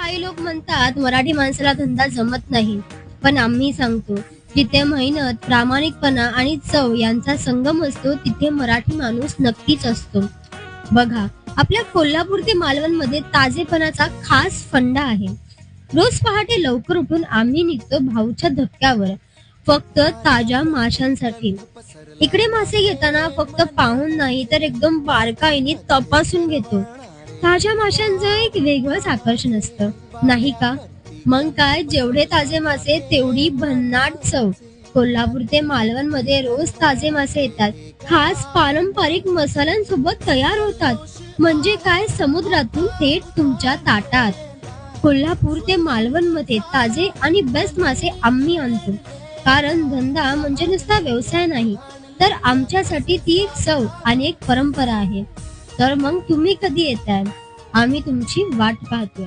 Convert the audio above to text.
काही लोक म्हणतात मराठी माणसाला धंदा जमत नाही, पण आम्ही सांगतो जिथे मेहनत, प्रामाणिकपणा आणि चव यांचा संगम असतो तिथे मराठी माणूस नक्कीच असतो. बघा, आपल्या कोल्हापूर ते मालवण मध्ये ताजेपणाचा खास फंडा आहे. रोज पहाटे लवकर उठून आम्ही निघतो भाऊच्या धक्क्यावर, फक्त ताज्या माशांसाठी. इकडे मासे घेताना फक्त पाहून नाही तर एकदम बारकाईने तपासून घेतो. ताज्या माशांचं एक वेगळंच आकर्षण असतं, नाही का? मग काय, जेवढे ताजे मासे तेवढी भन्नाट चव. कोल्हापूर ते मालवण मध्ये रोज ताजे मासे येतात, खास पारंपरिक मसाल्यांसोबत तयार होतात. म्हणजे काय, समुद्रातून थेट तुमच्या ताटात. कोल्हापूर ते मालवण मध्ये ताजे आणि बेस्ट मासे आम्ही आणतो, कारण धंदा म्हणजे नुसता व्यवसाय नाही, तर आमच्यासाठी ती एक चव आणि एक परंपरा आहे. तर मग तुम्ही कधी येताय? आम्ही तुमची वाट पाहतोय.